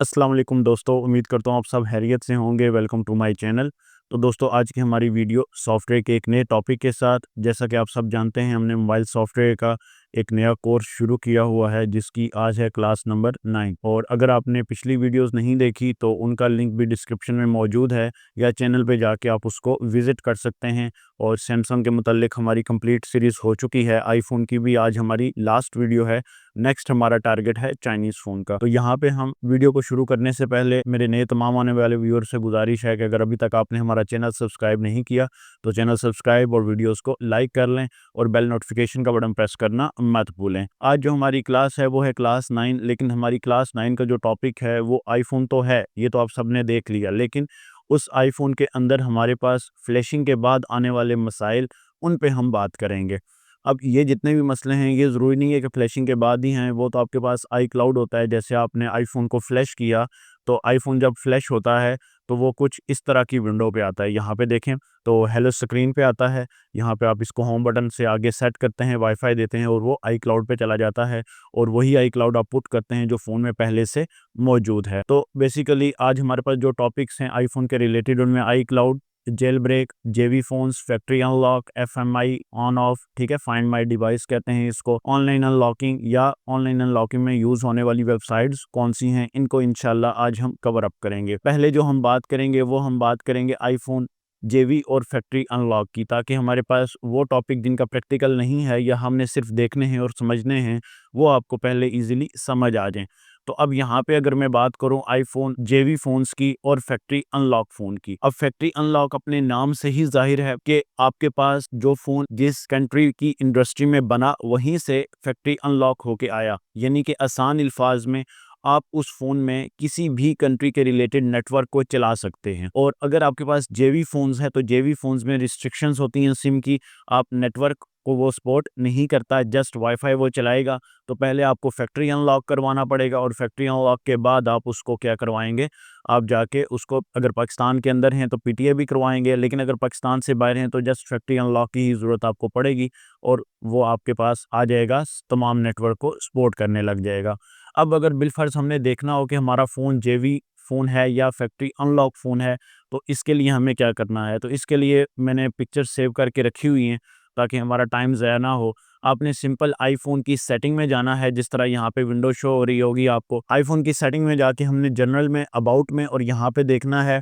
अस्सलाम वालेकुम दोस्तों, उम्मीद करता हूँ आप सब खैरियत से होंगे। Welcome to my channel. तो दोस्तों, आज की हमारी वीडियो सॉफ्टवेयर के एक नए टॉपिक के साथ। जैसा कि आप सब जानते हैं, हमने मोबाइल सॉफ्टवेयर का एक नया कोर्स शुरू किया हुआ है जिसकी आज है क्लास नंबर 9। और अगर आपने पिछली वीडियोस नहीं देखी तो उनका लिंक भी डिस्क्रिप्शन में मौजूद है, या चैनल पे जाके आप उसको विज़िट कर सकते हैं। और सैमसंग के मुतल्लिक हमारी कंप्लीट सीरीज़ हो चुकी है। आईफ़ोन की भी आज हमारी लास्ट वीडियो है। नेक्स्ट हमारा टारगेट है चाइनीज़ फ़ोन का। तो यहाँ पे हम वीडियो को शुरू करने से पहले मेरे नए तमाम आने वाले व्यूअर से गुजारिश है कि अगर अभी तक आपने हमारा चैनल सब्सक्राइब नहीं किया तो चैनल सब्सक्राइब और वीडियोस को लाइक कर लें और बेल नोटिफिकेशन का बटन प्रेस करना मत भूलें। आज जो हमारी क्लास है वो है क्लास 9, लेकिन हमारी क्लास 9 का जो टॉपिक है वो आईफ़ोन तो है, ये तो आप सबने देख लिया। लेकिन उस आईफ़ोन के अंदर हमारे पास फ्लैशिंग के बाद आने वाले मसाइल, उन पे हम बात करेंगे। अब ये जितने भी मसले हैं, ये ज़रूरी नहीं है कि फ्लैशिंग के बाद ही हैं। वो तो आपके पास आई क्लाउड होता है। जैसे आपने आईफ़ोन को फ्लैश किया, तो आईफ़ोन जब फ्लैश होता है तो वो कुछ इस तरह की विंडो पे आता है। यहाँ पे देखें तो हेलो स्क्रीन पे आता है। यहाँ पे आप इसको होम बटन से आगे सेट करते हैं, वाईफ़ाई देते हैं और वो आई क्लाउड पे चला जाता है। और वही आई क्लाउड आप पुट करते हैं जो फ़ोन में पहले से मौजूद है। तो बेसिकली आज हमारे पास जो टॉपिक्स हैं आईफ़ोन के रिलेटेड, उनमें आई क्लाउड, जेल ब्रेक, जेवी phones, factory unlock, FMI on off, ठीक है, फाइंड माय डिवाइस कहते हैं इसको, ऑनलाइन अनलॉकिंग या ऑनलाइन अनलॉकिंग में यूज़ होने वाली वेबसाइट्स कौन-सी हैं, इनको इंशाल्लाह आज हम कवर अप करेंगे। पहले जो हम बात करेंगे वो हम बात करेंगे आईफ़ोन जेवी और फैक्ट्री अनलॉक की, ताकि हमारे पास वो टॉपिक जिनका प्रैक्टिकल नहीं है या हमने सिर्फ देखने हैं और समझने हैं, वो आपको पहले ईज़िली समझ आ जाएँ। तो अब यहाँ पे अगर मैं बात करूँ आईफ़ोन जेवी फ़ोन्स की और फैक्ट्री अनलॉक फ़ोन की। अब फैक्ट्री अनलॉक अपने नाम से ही ज़ाहिर है कि आपके पास जो फ़ोन जिस कंट्री की इंडस्ट्री में बना, वहीं से फैक्ट्री अनलॉक होके आया। यानी कि आसान अल्फाज में आप उस फ़ोन में किसी भी कंट्री के रिलेटेड नेटवर्क को चला सकते हैं। और अगर आपके पास जेवी फ़ोन्स है तो जेवी फ़ोन्स में रिस्ट्रिक्शंस होती हैं सिम की। आप नेटवर्क को वो सपोर्ट नहीं करता, जस्ट वाईफ़ाई वो चलाएगा। तो पहले आपको फैक्ट्री अनलॉक करवाना पड़ेगा और फैक्ट्री अनलॉक के बाद आप उसको क्या करवाएँगे, आप जाके उसको अगर पाकिस्तान के अंदर हैं तो पीटीए भी करवाएँगे, लेकिन अगर पाकिस्तान से बाहर हैं तो जस्ट फैक्ट्री अनलॉक की ही ज़रूरत आपको पड़ेगी और वो आपके पास आ जाएगा, तमाम नेटवर्क को सपोर्ट करने लग जाएगा। अब अगर बिलफ़र्ज़ हमने देखना हो कि हमारा फ़ोन जेवी फ़ोन है या फैक्ट्री अनलॉक फ़ोन है, तो इसके लिए हमें क्या करना है? तो इसके लिए मैंने पिक्चर सेव करके रखी हुई हैं ताकि हमारा टाइम ज़ाया ना हो। आपने सिंपल आईफ़ोन की सेटिंग में जाना है, जिस तरह यहाँ पे विंडो शो हो रही होगी आपको। आईफ़ोन की सेटिंग में जाके हमने जनरल में, अबाउट में, और यहाँ पे देखना है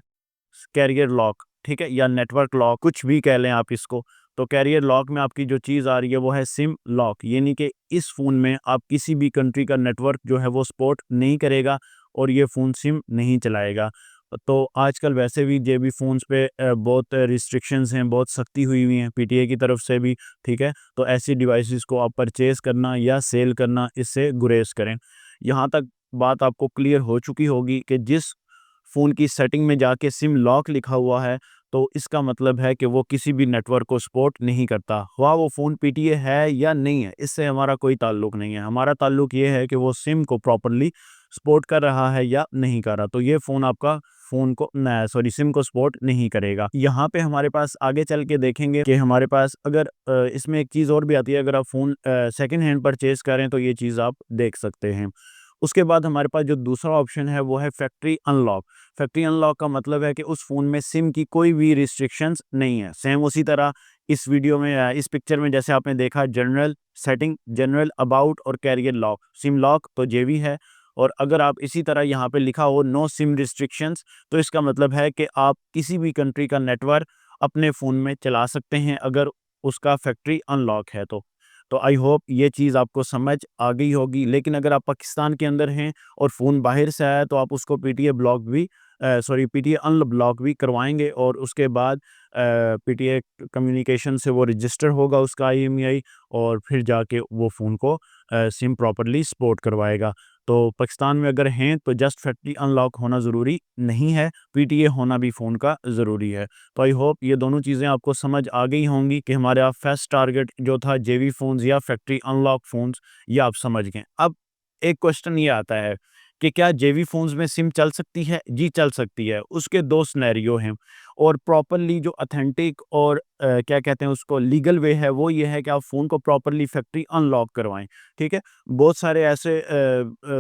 कैरियर लॉक, ठीक है? या नेटवर्क लॉक, कुछ भी कह लें आप इसको। तो कैरियर लॉक में आपकी जो चीज़ आ रही है वो है सिम लॉक, यानी कि इस फ़ोन में आप किसी भी कंट्री का नेटवर्क जो है वो सपोर्ट नहीं करेगा और ये फ़ोन सिम नहीं चलाएगा। तो आजकल वैसे भी जेबी फ़ोन्स पे बहुत रिस्ट्रिक्शंस हैं, बहुत सख्ती हुई हुई हैं पीटीए की तरफ से भी, ठीक है? तो ऐसी डिवाइसेज़ को आप परचेज़ करना या सेल करना, इससे गुरेज़ करें। यहाँ तक बात आपको क्लियर हो चुकी होगी कि जिस फ़ोन की सेटिंग में जाके सिम लॉक लिखा हुआ है, तो इसका मतलब है कि वो किसी भी नेटवर्क को सपोर्ट नहीं करता। ख़्वाह वो फ़ोन पीटीए है या नहीं है, इससे हमारा कोई ताल्लुक नहीं है। हमारा ताल्लुक ये है कि वो सिम को प्रॉपर्ली सपोर्ट कर रहा है या नहीं कर रहा। तो ये फ़ोन आपका फ़ोन को न सॉरी सिम को सपोर्ट नहीं करेगा। यहाँ पे हमारे पास आगे चल के देखेंगे कि हमारे पास अगर इसमें एक चीज़ और भी आती है, अगर आप फ़ोन सेकंड हैंड परचेज़ करें तो ये चीज़ आप देख सकते हैं। उसके बाद हमारे पास जो दूसरा ऑप्शन है वो है फैक्ट्री अनलॉक। फैक्ट्री अनलॉक का मतलब है कि उस फ़ोन में सिम की कोई भी रिस्ट्रिक्शंस नहीं है। सेम उसी तरह इस वीडियो में इस पिक्चर में जैसे आपने देखा, जनरल सेटिंग, जनरल, अबाउट और कैरियर लॉक। सिम लॉक तो जेवी है। और अगर आप इसी तरह यहाँ पे लिखा हो नो सिम रिस्ट्रिक्शंस, तो इसका मतलब है कि आप किसी भी कंट्री का नेटवर्क अपने फ़ोन में चला सकते हैं अगर उसका फैक्ट्री अनलॉक है तो। तो आई होप ये चीज़ आपको समझ आ गई होगी। लेकिन अगर आप पाकिस्तान के अंदर हैं और फ़ोन बाहर से आया, तो आप उसको पीटीए ब्लॉक भी पीटीए अनब्लॉक भी करवाएँगे और उसके बाद पीटीए कम्युनिकेशन से वो रजिस्टर होगा उसका आईएमईआई, और फिर जाके वो फ़ोन को सिम प्रॉपर्ली सपोर्ट करवाएगा। तो पाकिस्तान में अगर हैं तो जस्ट फैक्ट्री अनलॉक होना ज़रूरी नहीं है, पीटीए होना भी फ़ोन का ज़रूरी है। तो आई होप ये दोनों चीज़ें आपको समझ आ गई होंगी कि हमारा फर्स्ट टारगेट जो था जेवी फ़ोन्स या फैक्ट्री अनलॉक फ़ोन्स, ये आप समझ गए। अब एक क्वेश्चन ये आता है कि क्या जेवी फ़ोन्स में सिम चल सकती है? जी, चल सकती है। उसके 2 सिनेरियो हैं और प्रॉपरली जो ऑथेंटिक और क्या कहते हैं उसको लीगल वे है वो ये है कि आप फ़ोन को प्रॉपरली फैक्ट्री अनलॉक करवाएँ, ठीक है? बहुत सारे ऐसे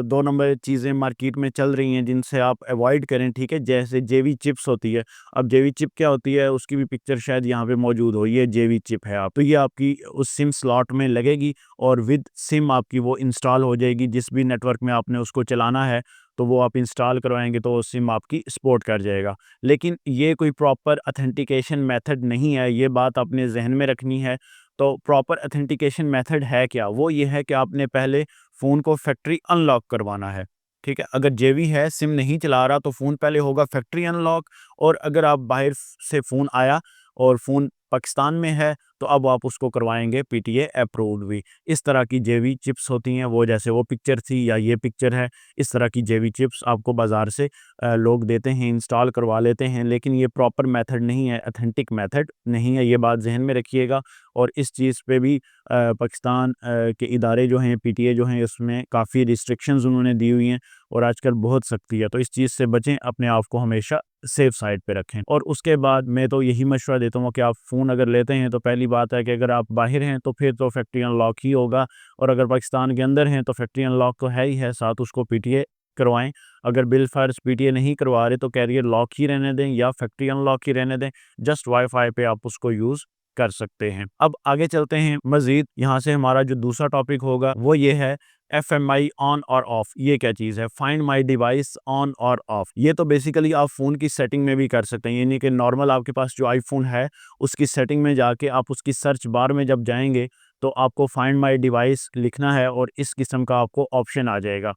2 नंबर चीज़ें मार्केट में चल रही हैं जिनसे आप अवॉइड करें, ठीक है? जैसे जेवी चिप्स होती है। अब जेवी चिप क्या होती है उसकी भी पिक्चर शायद यहाँ पे मौजूद हो, ये जेवी चिप है आप तो ये आपकी उस सिम स्लॉट में लगेगी और विद सिम आपकी वो इंस्टॉल हो जाएगी। जिस भी नेटवर्क में आपने उसको चलाना है, तो वो आप इंस्टॉल करवाएँगे तो वो सिम आपकी सपोर्ट कर जाएगा। लेकिन ये कोई प्रॉपर ऑथेंटिकेशन मेथड नहीं है, ये बात आपने ज़हन में रखनी है। तो प्रॉपर ऑथेंटिकेशन मेथड है क्या? वो ये है कि आपने पहले फ़ोन को फैक्ट्री अनलॉक करवाना है, ठीक है? अगर जेवी है, सिम नहीं चला रहा तो फ़ोन पहले होगा फैक्ट्री अनलॉक और अगर आप बाहर से फ़ोन आया और फ़ोन पाकिस्तान में है, तो अब आप उसको करवाएँगे पीटीए अप्रूव्ड भी। इस तरह की जेवी चिप्स होती हैं, वो जैसे वो पिक्चर थी या ये पिक्चर है, इस तरह की जेवी चिप्स आपको बाज़ार से लोग देते हैं, इंस्टॉल करवा लेते हैं, लेकिन ये प्रॉपर मेथड नहीं है, ऑथेंटिक मेथड नहीं है, ये बात ज़हन में रखिएगा। और इस चीज़ पे भी पाकिस्तान के इदारे जो हैं, पीटीए जो हैं, उसमें काफ़ी रिस्ट्रिक्शंस उन्होंने दी हुई हैं और आजकल बहुत सख्ती है, तो इस चीज़ से बचें, अपने आप को हमेशा सेफ साइड पे रखें। और उसके बाद मैं तो यही मशवरा देता हूँ कि आप फ़ोन अगर लेते हैं, तो पहली बात है कि अगर आप बाहर हैं, तो फिर तो फैक्ट्री अनलॉक ही होगा और अगर पाकिस्तान के अंदर हैं, तो फैक्ट्री अनलॉक तो है ही है, साथ उसको पीटीए करवाएँ। अगर बिलफ़र्ज़ पीटीए नहीं करवा रहे, तो कैरियर लॉक ही रहने दें या फैक्ट्री अनलॉक ही रहने दें, जस्ट वाई-फाई पे आप उसको यूज़ कर सकते हैं। अब आगे चलते हैं मज़ीद, यहाँ से हमारा जो दूसरा टॉपिक होगा, वो ये है एफएमआई ऑन और ऑफ। ये क्या चीज़ है? फाइंड माय डिवाइस ऑन और ऑफ। ये तो बेसिकली आप फ़ोन की सेटिंग में भी कर सकते हैं, यानी कि नॉर्मल आपके पास जो आईफ़ोन है, उसकी सेटिंग में जाके आप उसकी सर्च बार में जब जाएँगे, तो आपको फाइंड माय डिवाइस लिखना है और इस किस्म का आपको ऑप्शन आ जाएगा।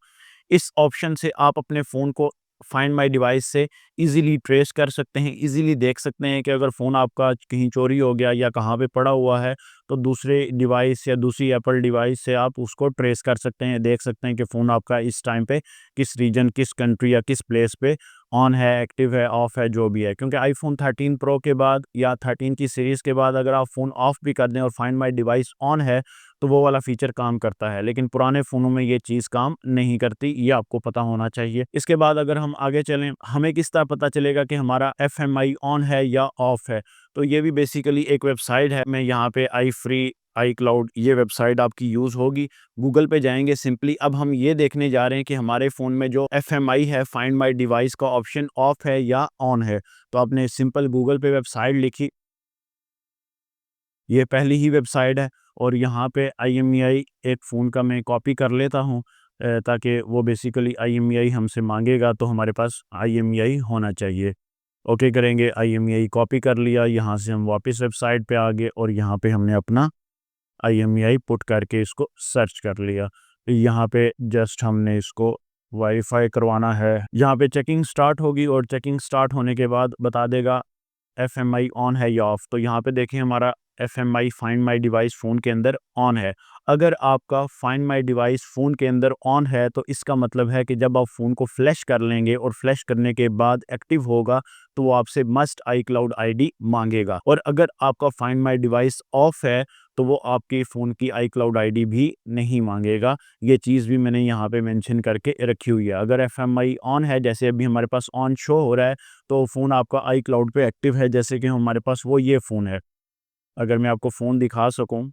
इस ऑप्शन से आप अपने फ़ोन को फाइंड माय डिवाइस से ईज़िली ट्रेस कर सकते हैं, ईज़िली देख सकते हैं कि अगर फ़ोन आपका कहीं चोरी हो गया या कहाँ पे पड़ा हुआ है, तो दूसरे डिवाइस या दूसरी एप्पल डिवाइस से आप उसको ट्रेस कर सकते हैं, देख सकते हैं कि फ़ोन आपका इस टाइम पे किस रीजन, किस कंट्री या किस प्लेस पे ऑन है, एक्टिव है, ऑफ है, जो भी है। क्योंकि आईफ़ोन 13 प्रो के बाद या 13 की सीरीज़ के बाद अगर आप फ़ोन ऑफ भी कर दें और फाइंड माय डिवाइस ऑन है, तो वो वाला फ़ीचर काम करता है, लेकिन पुराने फ़ोनों में ये चीज़ काम नहीं करती, ये आपको पता होना चाहिए। इसके बाद अगर हम आगे चलें, हमें किस तरह पता चलेगा कि हमारा एफएमआई ऑन है या ऑफ है? तो ये भी बेसिकली एक वेबसाइट है, मैं यहाँ पे आईफ्री, आईक्लाउड ये वेबसाइट आपकी यूज़ होगी। गूगल पे जाएँगे सिंपली, अब हम ये देखने जा रहे हैं कि हमारे फ़ोन में जो एफएमआई है, फाइंड माय डिवाइस का ऑप्शन ऑफ है या ऑन है। तो आपने सिंपल गूगल पे वेबसाइट लिखी, ये पहली ही वेबसाइट है और यहाँ पे आईएमईआई एक फ़ोन का मैं कॉपी कर लेता हूँ ताकि वो बेसिकली आईएमईआई हमसे माँगेगा तो हमारे पास आईएमईआई होना चाहिए। ओके करेंगे, आईएमईआई कॉपी कर लिया, यहाँ से हम वापस वेबसाइट पे आ गए और यहाँ पे हमने अपना आईएमईआई पुट करके इसको सर्च कर लिया। यहाँ पे जस्ट हमने इसको वेरीफ़ाई करवाना है। यहाँ पे चेकिंग स्टार्ट होगी और चेकिंग स्टार्ट होने के बाद बता देगा एफएमआई ऑन है या ऑफ। तो यहाँ पे देखिए हमारा FMI find my device phone के अंदर ऑन है। अगर आपका फाइंड माय डिवाइस फ़ोन के अंदर ऑन है तो इसका मतलब है कि जब आप फ़ोन को फ्लैश कर लेंगे और फ्लैश करने के बाद एक्टिव होगा तो वो आपसे मस्ट आई क्लाउड आईडी मांगेगा और अगर आपका फाइंड माय डिवाइस ऑफ है तो वो आपके फ़ोन की आई क्लाउड आईडी भी नहीं मांगेगा। ये चीज़ भी मैंने यहाँ पे मेंशन करके रखी हुई है। अगर एफएमआई ऑन है, जैसे अभी हमारे पास ऑन शो हो रहा है, तो फ़ोन आपका आई क्लाउड पे एक्टिव है, जैसे कि हमारे पास वो ये फ़ोन है। अगर मैं आपको फ़ोन दिखा सकूँ,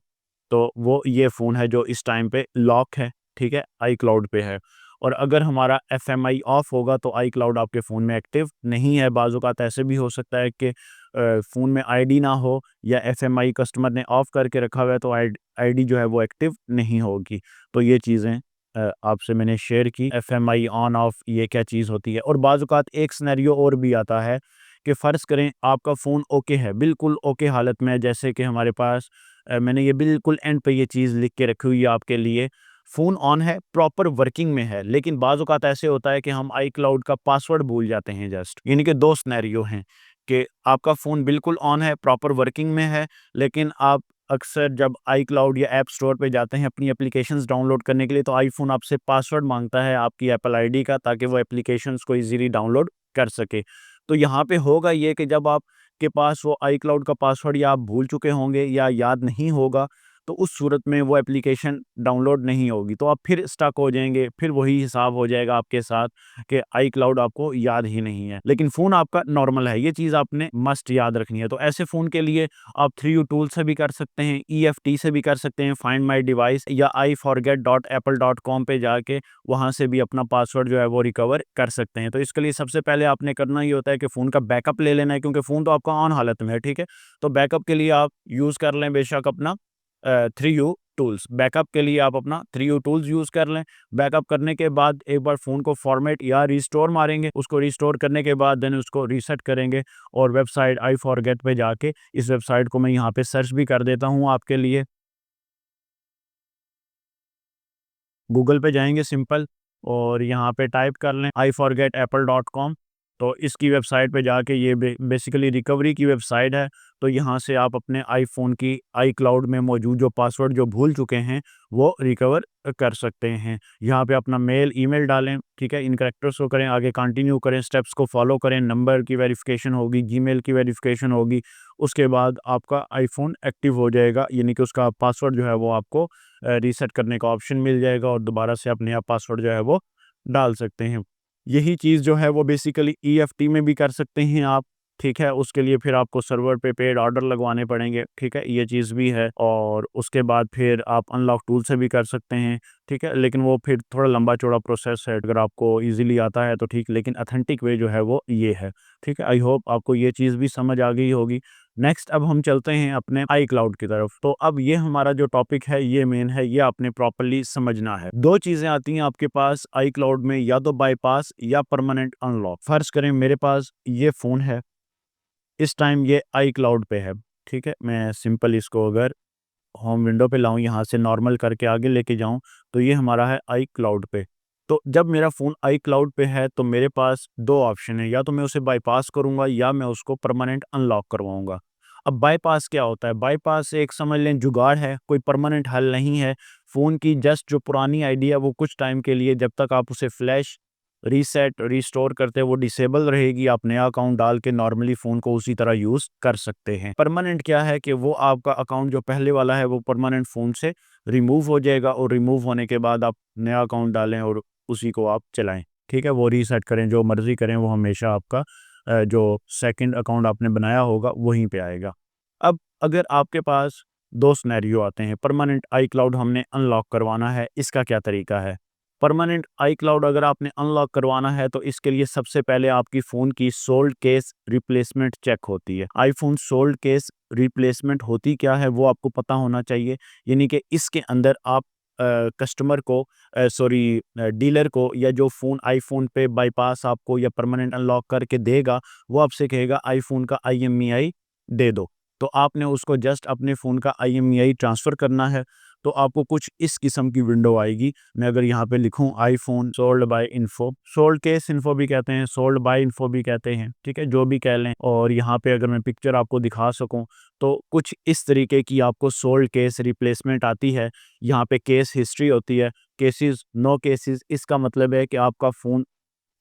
तो वो ये फ़ोन है जो इस टाइम पे लॉक है, ठीक है? आई क्लाउड पे है और अगर हमारा एफएमआई ऑफ होगा तो आई क्लाउड आपके फ़ोन में एक्टिव नहीं है। बाज़ औक़ात ऐसे भी हो सकता है कि फ़ोन में आईडी ना हो या एफएमआई कस्टमर ने ऑफ करके रखा हुआ है तो आईडी जो है वो एक्टिव नहीं होगी। तो ये चीज़ें आपसे मैंने शेयर की। एफएमआई ऑन ऑफ ये क्या चीज़ होती है और बाज़ औक़ात एक सिनेरियो और भी आता है कि फ़र्ज़ करें आपका फ़ोन ओके है, बिल्कुल ओके हालत में है, जैसे कि हमारे पास मैंने ये बिल्कुल एंड पे ये चीज़ लिख के रखी हुई है आपके लिए। फ़ोन ऑन है, प्रॉपर वर्किंग में है, लेकिन बाज़ औक़ात ऐसे होता है कि हम आईक्लाउड का पासवर्ड भूल जाते हैं जस्ट। यानी कि 2 सिनेरियो हैं कि आपका फ़ोन बिल्कुल ऑन है, प्रॉपर वर्किंग में है, लेकिन आप अक्सर जब आईक्लाउड या ऐप स्टोर पे जाते हैं अपनी एप्लीकेशंस डाउनलोड करने के लिए, तो आईफ़ोन आपसे पासवर्ड माँगता है आपकी एप्पल आईडी का, ताकि वो एप्लीकेशंस को ईज़िली डाउनलोड कर सके। तो यहाँ पे होगा ये कि जब आपके पास वो आईक्लाउड का पासवर्ड या आप भूल चुके होंगे या याद नहीं होगा, तो उस सूरत में वो एप्लीकेशन डाउनलोड नहीं होगी, तो आप फिर स्टक हो जाएँगे, फिर वही हिसाब हो जाएगा आपके साथ कि iCloud आपको याद ही नहीं है। लेकिन फ़ोन आपका नॉर्मल है, ये चीज़ आपने मस्ट याद रखनी है। तो ऐसे फ़ोन के लिए आप 3U टूल से भी कर सकते हैं, EFT से भी कर सकते हैं, फाइंड माय डिवाइस या iforget.apple.com पे जाके वहाँ से भी अपना पासवर्ड जो है वो रिकवर कर सकते हैं। तो इसके लिए सबसे पहले आपने करना ये होता है कि फ़ोन का बैकअप ले लेना है, क्योंकि फ़ोन तो आपका ऑन हालत में है, ठीक है? तो बैकअप के लिए आप यूज़ कर लें बेशक अपना 3U टूल्स। बैकअप के लिए आप अपना 3U टूल्स यूज़ कर लें। बैकअप करने के बाद एक बार फ़ोन को फॉर्मेट या रिस्टोर मारेंगे, उसको रिस्टोर करने के बाद देन उसको रीसेट करेंगे और वेबसाइट iForget पे जाके इस वेबसाइट को मैं यहाँ पे सर्च भी कर देता हूँ आपके लिए। गूगल पे जाएँगे सिंपल और यहाँ पे टाइप कर लें iforgetapple.com। तो इसकी वेबसाइट पे जाके ये बेसिकली रिकवरी की वेबसाइट है। तो यहाँ से आप अपने आईफ़ोन की iCloud में मौजूद जो पासवर्ड जो भूल चुके हैं, वो रिकवर कर सकते हैं। यहाँ पे अपना मेल, ईमेल डालें, ठीक है? इन कैरेक्टर्स को करें, आगे कंटिन्यू करें, स्टेप्स को फॉलो करें, नंबर की वेरिफ़िकेशन होगी, जीमेल की वेरिफ़िकेशन होगी। उसके बाद आपका आईफ़ोन एक्टिव हो जाएगा, यानी कि उसका पासवर्ड जो है वो आपको रीसेट करने का ऑप्शन मिल जाएगा और दोबारा से आप नया पासवर्ड जो है वो डाल सकते हैं। यही चीज़ जो है वो बेसिकली ईएफटी में भी कर सकते हैं आप, ठीक है? उसके लिए फिर आपको सर्वर पे पेड ऑर्डर लगवाने पड़ेंगे, ठीक है? ये चीज़ भी है और उसके बाद फिर आप अनलॉक टूल से भी कर सकते हैं, ठीक है? लेकिन वो फिर थोड़ा लंबा-चौड़ा प्रोसेस है, अगर आपको ईज़िली आता है तो ठीक, लेकिन ऑथेंटिक वे जो है वो ये है, ठीक है? आई होप आपको ये चीज़ भी समझ आ गई होगी। नेक्स्ट अब हम चलते हैं अपने iCloud की तरफ। तो अब ये हमारा जो टॉपिक है ये मेन है, ये आपने प्रॉपर्ली समझना है। 2 चीज़ें आती हैं आपके पास iCloud में, या तो बायपास या परमानेंट अनलॉक। फ़र्ज़ करें मेरे पास ये फ़ोन है, इस टाइम ये iCloud पे है, ठीक है? मैं सिंपल इसको अगर होम विंडो पे लाऊँ, यहाँ से नॉर्मल करके आगे लेके जाऊँ, तो ये हमारा है iCloud पे। तो जब मेरा फ़ोन iCloud पे है तो मेरे पास 2 ऑप्शन है, या तो मैं उसे बायपास करूँगा या मैं उसको परमानेंट अनलॉक करवाऊँगा। अब बायपास क्या होता है? बायपास एक समझ लें जुगाड़ है, कोई परमानेंट हल नहीं है। फ़ोन की जस्ट जो पुरानी आईडी है वो कुछ टाइम के लिए, जब तक आप उसे फ्लैश, रीसेट, रिस्टोर करते हैं, वो डिसेबल रहेगी। आप नया अकाउंट डाल के नॉर्मली फ़ोन को उसी तरह यूज़ कर सकते हैं। परमानेंट क्या है कि वो आपका अकाउंट जो पहले वाला है वो परमानेंट फ़ोन से रिमूव हो जाएगा और रिमूव होने के बाद आप नया अकाउंट डालें और उसी को आप चलाएँ, ठीक है? वो रीसेट करें, जो मर्ज़ी करें, वो हमेशा आपका जो सेकंड अकाउंट आपने बनाया होगा वहीं पे आएगा। अब अगर आपके पास 2 सिनेरियो आते हैं, परमानेंट iCloud हमने अनलॉक करवाना है, इसका क्या तरीका है? परमानेंट iCloud अगर आपने अनलॉक करवाना है तो इसके लिए सबसे पहले आपकी फ़ोन की सोल्ड केस रिप्लेसमेंट चेक होती है। आईफ़ोन सोल्ड केस रिप्लेसमेंट होती क्या है वो आपको पता होना चाहिए। यानी कि इसके अंदर आप कस्टमर को डीलर को, या जो फ़ोन आईफ़ोन पे बाईपास आपको या परमानेंट अनलॉक करके देगा, वो आपसे कहेगा आईफ़ोन का IMEI दे दो। तो आपने उसको जस्ट अपने फ़ोन का IMEI ट्रांसफ़र करना है। तो आपको कुछ इस किस्म की विंडो आएगी। मैं अगर यहाँ पे लिखूँ iPhone sold by info, sold case info भी कहते हैं, सोल्ड बाय इन्फो भी कहते हैं, ठीक है? जो भी कह लें। और यहाँ पे अगर मैं पिक्चर आपको दिखा सकूँ, तो कुछ इस तरीके की आपको सोल्ड केस रिप्लेसमेंट आती है। यहाँ पे केस हिस्ट्री होती है, केसेस, नो केसेस, इसका मतलब है कि आपका फ़ोन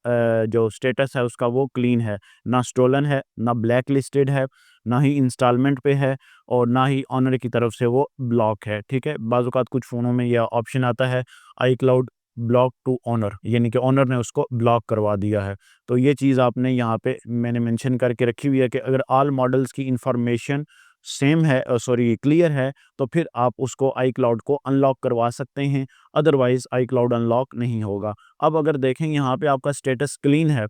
जो स्टेटस है उसका वो क्लीन है, ना स्टोलन है, ना ब्लैक लिस्टेड है, ना ही इंस्टॉलमेंट पे है और ना ही ओनर की तरफ से वो ब्लॉक है, ठीक है? बाज़ औक़ात कुछ फ़ोनों में यह ऑप्शन आता है iCloud ब्लॉक टू ओनर, यानी कि ओनर ने उसको ब्लॉक करवा दिया है। तो ये चीज़ आपने यहाँ पे मैंने मेंशन करके रखी हुई है कि अगर ऑल मॉडल्स की इन्फॉर्मेशन सेम है, क्लियर है, तो फिर आप उसको iCloud को अनलॉक करवा सकते हैं, अदरवाइज़ iCloud अनलॉक नहीं होगा। अब अगर देखें यहाँ पे आपका स्टेटस क्लीन है,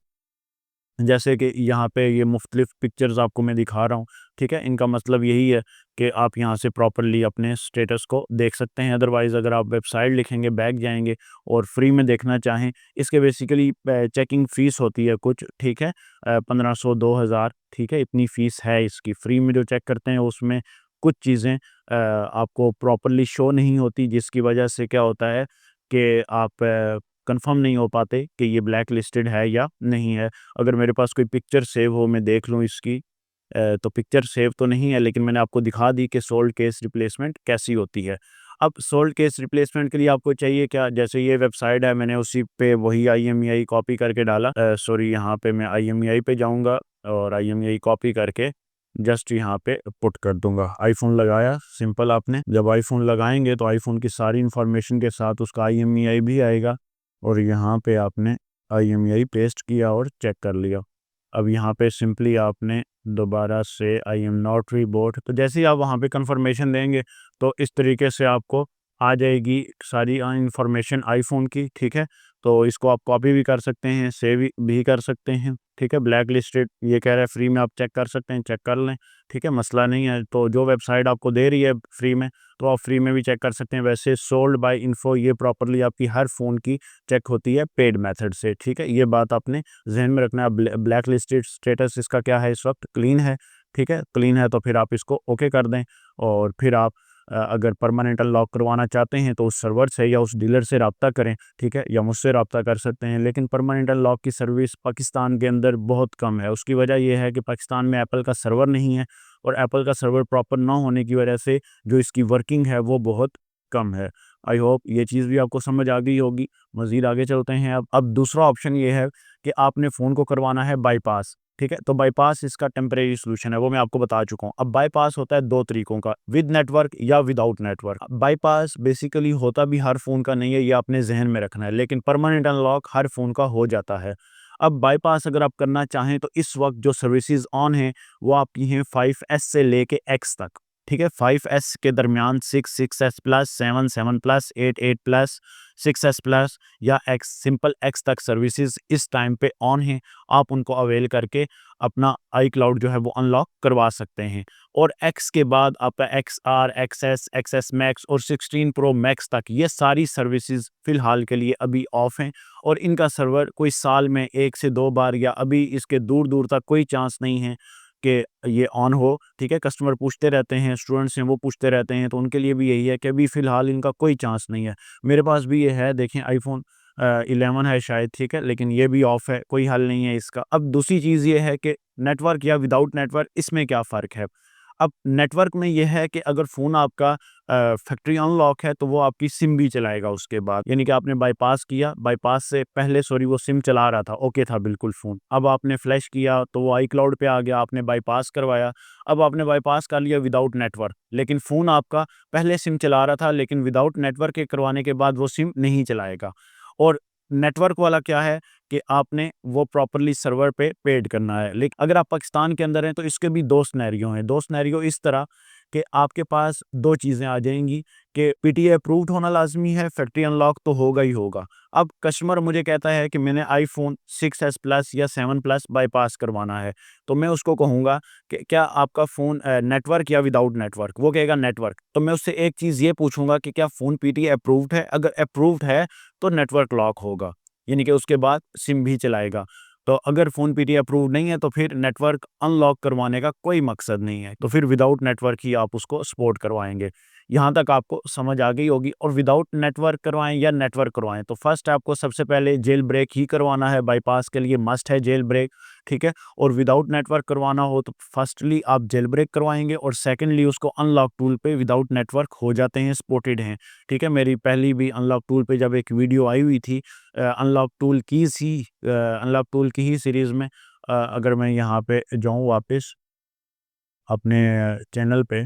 जैसे कि यहाँ पे ये मुख्तलिफ पिक्चर्स आपको मैं दिखा रहा हूँ, ठीक है? इनका मतलब यही है कि आप यहाँ से प्रॉपर्ली अपने स्टेटस को देख सकते हैं। अदरवाइज़ अगर आप वेबसाइट लिखेंगे, बैक जाएँगे और फ्री में देखना चाहें, इसके बेसिकली चेकिंग फ़ीस होती है कुछ, ठीक है? 1500 2000, ठीक है? इतनी फ़ीस है इसकी। फ्री में जो चेक करते हैं उसमें कुछ चीज़ें आपको प्रॉपर्ली शो नहीं होती, जिसकी वजह से क्या होता है कि आप कन्फर्म नहीं हो पाते कि ये ब्लैक लिस्टेड है या नहीं है। अगर मेरे पास कोई पिक्चर सेव हो, मैं देख लूँ इसकी, तो पिक्चर सेव तो नहीं है, लेकिन मैंने आपको दिखा दी कि सोल्ड केस रिप्लेसमेंट कैसी होती है। अब सोल्ड केस रिप्लेसमेंट के लिए आपको चाहिए क्या? जैसे ये वेबसाइट है, मैंने उसी पे वही IMEI कॉपी करके डाला, यहाँ पे मैं IMEI पे जाऊँगा और IMEI कॉपी करके जस्ट यहाँ पे पुट कर दूंगा। आईफोन लगाया, सिंपल। आपने जब आईफोन लगाएंगे तो आईफोन की सारी इंफॉर्मेशन के साथ उसका IMEI भी आएगा, और यहाँ पे आपने IMEI पेस्ट किया और चेक कर लिया। अब यहाँ पे सिंपली आपने दोबारा से आई एम नॉट रीबोट, तो जैसे ही आप वहाँ पे कंफर्मेशन देंगे तो इस तरीके से आपको आ जाएगी सारी इंफॉर्मेशन आईफोन की, ठीक है। तो इसको आप कॉपी भी कर सकते हैं, सेव भी कर सकते हैं, ठीक है। ब्लैक लिस्टेड ये कह रहा है फ्री में, आप चेक कर सकते हैं, चेक कर लें, ठीक है, मसला नहीं है। तो जो वेबसाइट आपको दे रही है फ्री में, तो आप फ्री में भी चेक कर सकते हैं। वैसे सोल्ड बाय इन्फो ये प्रॉपरली आपकी हर फ़ोन की चेक होती है पेड मेथड से, ठीक है। ये बात आपने जहन में रखना है। ब्लैक लिस्टेड स्टेटस इसका क्या है, इस वक्त क्लीन है, ठीक है। क्लीन है तो फिर आप इसको ओके कर दें, और फिर आप अगर परमानेंट अनलॉक करवाना चाहते हैं तो उस सर्वर से या उस डीलर से रब्ता करें, ठीक है, या मुझसे रब्ता कर सकते हैं। लेकिन परमानेंट अनलॉक की सर्विस पाकिस्तान के अंदर बहुत कम है। उसकी वजह यह है कि पाकिस्तान में एप्पल का सर्वर नहीं है, और एप्पल का सर्वर प्रॉपर ना होने की वजह से जो इसकी वर्किंग है वो बहुत कम है। आई होप ये चीज़ भी आपको समझ आ गई होगी। मज़ीद आगे चलते हैं। अब दूसरा ऑप्शन ये है कि आपने फ़ोन को करवाना है बाईपास, ठीक है। तो बाईपास इसका टेम्परेरी सॉल्यूशन है, वो मैं आपको बता चुका हूँ। अब बाईपास होता है दो तरीकों का, विद नेटवर्क या विदाउट नेटवर्क। बाईपास बेसिकली होता भी हर फ़ोन का नहीं है, ये आपने जहन में रखना है, लेकिन परमानेंट अनलॉक हर फ़ोन का हो जाता है। अब बाईपास अगर आप करना चाहें तो इस वक्त जो सर्विसेज ऑन हैं वो आपकी हैं 5S से लेके X तक, ठीक है। 5S के दरमियान 6S plus, 7 plus, 8 plus, 6S plus या X सिंपल X तक सर्विसेज इस टाइम पे ऑन हैं। आप उनको अवेल करके अपना आई क्लाउड जो है वो अनलॉक करवा सकते हैं। और X के बाद आपका XR, XS, XS मैक्स और 16 प्रो मैक्स तक ये सारी सर्विसेज फ़िलहाल के लिए अभी ऑफ हैं, और इनका सर्वर कोई साल में 1 से 2 बार, या अभी इसके दूर दूर तक कोई चांस नहीं है कि ये ऑन हो, ठीक है। कस्टमर पूछते रहते हैं, स्टूडेंट्स हैं वो पूछते रहते हैं, तो उनके लिए भी यही है कि अभी फ़िलहाल इनका कोई चांस नहीं है। मेरे पास भी ये है, देखें आईफोन 11 है शायद, ठीक है, लेकिन ये भी ऑफ है, कोई हल नहीं है इसका। अब दूसरी चीज़ ये है कि नेटवर्क या विदाउट नेटवर्क इसमें क्या फ़र्क है। अब नेटवर्क में ये है कि अगर फ़ोन आपका फैक्ट्री अनलॉक है तो वो आपकी सिम भी चलाएगा उसके बाद, यानी कि आपने बाईपास किया, बाईपास से पहले सॉरी वो सिम चला रहा था, ओके था बिल्कुल फ़ोन। अब आपने फ्लैश किया तो वो आई क्लाउड पे आ गया, आपने बाईपास करवाया। अब आपने बाईपास कर लिया विदाउट नेटवर्क, लेकिन फ़ोन आपका पहले सिम चला रहा था, लेकिन विदाउट नेटवर्क के करवाने के बाद वो सिम नहीं चलाएगा। और नेटवर्क वाला क्या है कि आपने वो प्रॉपरली सर्वर पे पेड करना है। लेकिन अगर आप पाकिस्तान के अंदर हैं तो इसके भी दो सिनेरियो हैं। दो सिनेरियो इस तरह कि आपके पास दो चीज़ें आ जाएंगी कि PTA अप्रूव्ड होना लाजमी है, फैक्ट्री अनलॉक तो होगा ही होगा। अब कस्टमर मुझे कहता है कि मैंने आईफोन 6S प्लस या 7 प्लस बाईपास करवाना है, तो मैं उसको कहूँगा कि क्या आपका फ़ोन नेटवर्क या विदाउट नेटवर्क? वो कहेगा नेटवर्क। तो मैं उससे एक चीज़ ये पूछूंगा कि क्या फ़ोन PTA अप्रूव्ड है? अगर अप्रूव्ड है तो नेटवर्क लॉक होगा, यानी कि उसके बाद सिम भी चलाएगा। तो अगर फ़ोन PTA अप्रूव्ड नहीं है तो फिर नेटवर्क अनलॉक करवाने का कोई मकसद नहीं है, तो फिर विदाउट नेटवर्क ही आप उसको सपोर्ट करवाएँगे। यहाँ तक आपको समझ आ गई होगी। और विदाउट नेटवर्क करवाएँ या नेटवर्क करवाएँ, तो फर्स्ट आपको सबसे पहले जेल ब्रेक ही करवाना है, बाईपास के लिए मस्ट है जेल ब्रेक, ठीक है। और विदाउट नेटवर्क करवाना हो तो फर्स्टली आप जेल ब्रेक करवाएँगे, और सेकंडली उसको अनलॉक टूल पे विदाउट नेटवर्क हो जाते हैं, सपोर्टेड हैं, ठीक है। मेरी पहली भी अनलॉक टूल पे जब एक वीडियो आई हुई थी अनलॉक टूल की ही सीरीज़ में, अगर मैं यहाँ पे जाऊँ वापस अपने चैनल पे,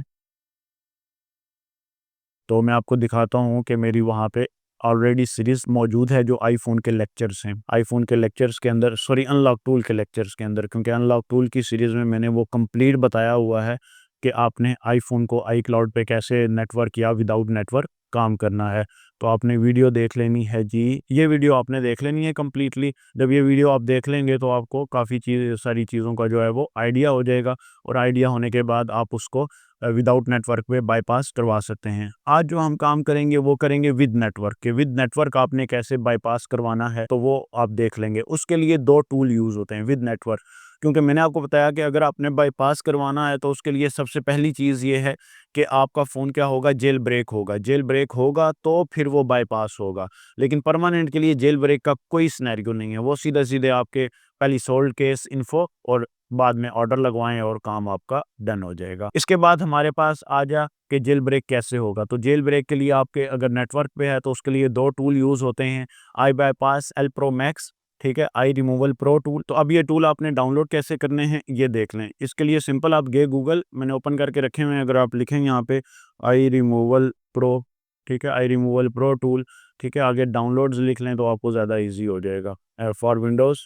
तो मैं आपको दिखाता हूँ कि मेरी वहाँ पे ऑलरेडी सीरीज़ मौजूद है जो आईफ़ोन के लेक्चर्स हैं। आईफ़ोन के लेक्चर्स के अंदर सॉरी अनलॉक टूल के लेक्चर्स के अंदर, क्योंकि अनलॉक टूल की सीरीज़ में मैंने वो कंप्लीट बताया हुआ है कि आपने आईफ़ोन को आई क्लाउड पे कैसे नेटवर्क या विदाउट नेटवर्क काम करना है। तो आपने वीडियो देख लेनी है जी, ये वीडियो आपने देख लेनी है कंप्लीटली। जब ये वीडियो आप देख लेंगे तो आपको काफ़ी सारी चीज़ों का जो है वो आइडिया हो जाएगा, और आइडिया होने के बाद आप उसको विदाउट नेटवर्क पे बाईपास करवा सकते हैं। आज जो हम काम करेंगे वो करेंगे विद नेटवर्क के। विद नेटवर्क आपने कैसे बाईपास करवाना है तो वो आप देख लेंगे। उसके लिए दो टूल यूज़ होते हैं विद नेटवर्क, क्योंकि मैंने आपको बताया कि अगर आपने बाईपास करवाना है तो उसके लिए सबसे पहली चीज़ ये है कि आपका फ़ोन क्या होगा, जेल ब्रेक होगा। जेल ब्रेक होगा तो फिर वो बाईपास होगा, लेकिन परमानेंट के लिए जेल ब्रेक का कोई सिनेरियो नहीं है। वो सीधे-सीधे आपके पहली सोल्ड केस इन्फो और बाद में ऑर्डर लगवाएँ और काम आपका डन हो जाएगा। इसके बाद हमारे पास आ जा कि जेल ब्रेक कैसे होगा। तो जेल ब्रेक के लिए आपके अगर नेटवर्क पे है तो उसके लिए दो टूल यूज़ होते हैं, आई बाईपास एल प्रो मैक्स, ठीक है, आई रिमूवल प्रो टूल। तो अब ये टूल आपने डाउनलोड कैसे करने हैं ये देख लें। इसके लिए सिंपल आप गए गूगल, मैंने ओपन करके रखे हुए हैं, अगर आप लिखेंगे यहाँ पे आई रिमूवल प्रो, ठीक है, आई रिमूवल प्रो टूल, ठीक है, आगे डाउनलोड्स लिख लें तो आपको ज़्यादा ईजी हो जाएगा। For Windows